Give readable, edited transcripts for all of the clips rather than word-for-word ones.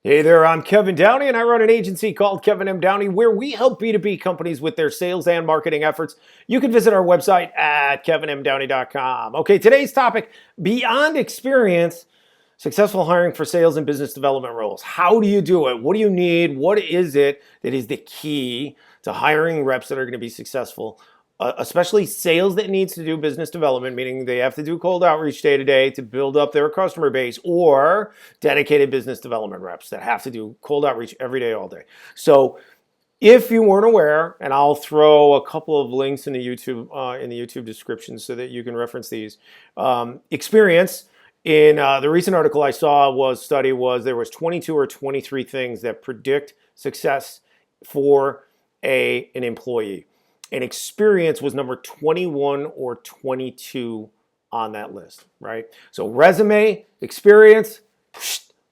Hey there, I'm Kevin Downey, and I run an agency called Kevin M. Downey, where we help B2B companies with their sales and marketing efforts. You can visit our website at kevinmdowney.com. Okay, today's topic, beyond experience, successful hiring for sales and business development roles. How do you do it? What do you need? What is it that is the key to hiring reps that are going to be successful? Especially sales that needs to do business development, meaning they have to do cold outreach day to day to build up their customer base, or dedicated business development reps that have to do cold outreach every day, all day. So if you weren't aware, and I'll throw a couple of links in the YouTube description so that you can reference these. Experience in the recent article I saw was there was 22 or 23 things that predict success for an employee. And experience was number 21 or 22 on that list, right? So resume, experience,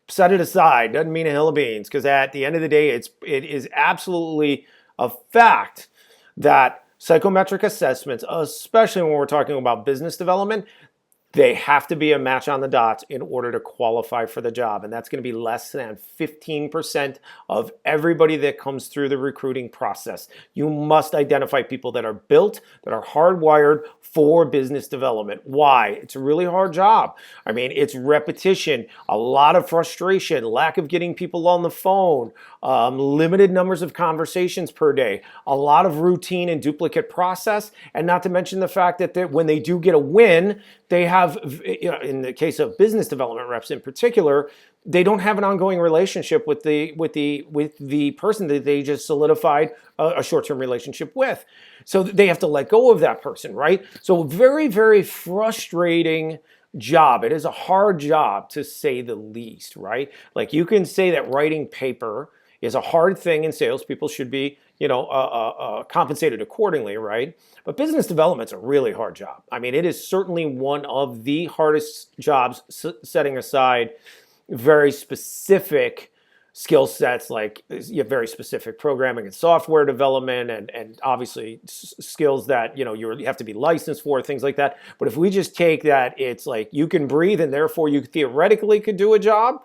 set it aside. Doesn't mean a hill of beans, because at the end of the day, it is absolutely a fact that psychometric assessments, especially when we're talking about business development, they have to be a match on the dots in order to qualify for the job. And that's going to be less than 15% of everybody that comes through the recruiting process. You must identify people that are built, that are hardwired for business development. Why? It's a really hard job. I mean, it's repetition, a lot of frustration, lack of getting people on the phone, limited numbers of conversations per day, a lot of routine and duplicate process, and not to mention the fact that when they do get a win, they have, in the case of business development reps in particular, they don't have an ongoing relationship with the person that they just solidified a short-term relationship with. So they have to let go of that person, right? So very, very frustrating job. It is a hard job, to say the least, right? Like, you can say that writing paper is a hard thing, and salespeople should be, compensated accordingly, right? But business development's a really hard job. I mean, it is certainly one of the hardest jobs, setting aside very specific skill sets, like you have very specific programming and software development, and obviously skills that you have to be licensed for, things like that. But if we just take that, it's like you can breathe, and therefore you theoretically could do a job.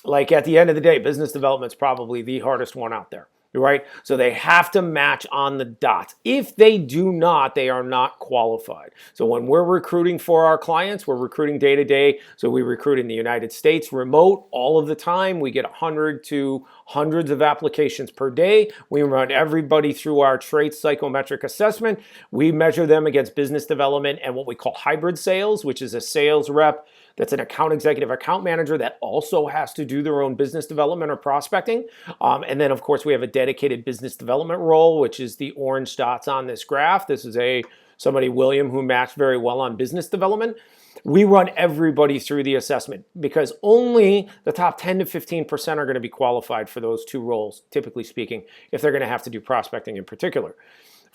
Like, at the end of the day, business development's probably the hardest one out there, right? So they have to match on the dots. If they do not, they are not qualified. So when we're recruiting for our clients, we're recruiting day to day. So we recruit in the United States, remote, all of the time. We get 100 to hundreds of applications per day. We run everybody through our traits psychometric assessment. We measure them against business development and what we call hybrid sales, which is a sales rep that's an account executive, account manager that also has to do their own business development or prospecting. And then, of course, we have a dedicated business development role, which is the orange dots on this graph. This is somebody, William, who matched very well on business development. We run everybody through the assessment because only the top 10 to 15% are going to be qualified for those two roles, typically speaking, if they're going to have to do prospecting in particular.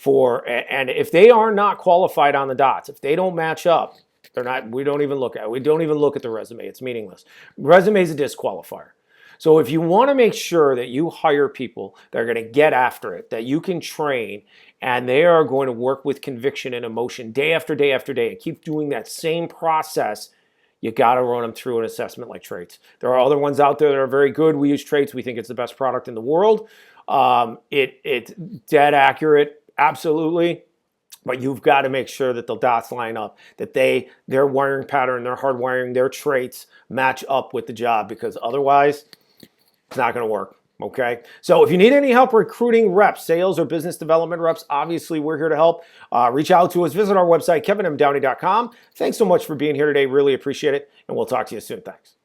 And if they are not qualified on the dots, if they don't match up, they're not. We don't even look at the resume. It's meaningless. Resume is a disqualifier. So if you want to make sure that you hire people that are going to get after it, that you can train, and they are going to work with conviction and emotion day after day after day, and keep doing that same process, you got to run them through an assessment like traits. There are other ones out there that are very good. We use traits. We think it's the best product in the world. It's dead accurate, absolutely. But you've got to make sure that the dots line up, that their wiring pattern, their hardwiring, their traits match up with the job, because otherwise it's not going to work. Okay. So if you need any help recruiting reps, sales or business development reps, obviously we're here to help. Reach out to us. Visit our website, kevinmdowney.com. Thanks so much for being here today. Really appreciate it. And we'll talk to you soon. Thanks.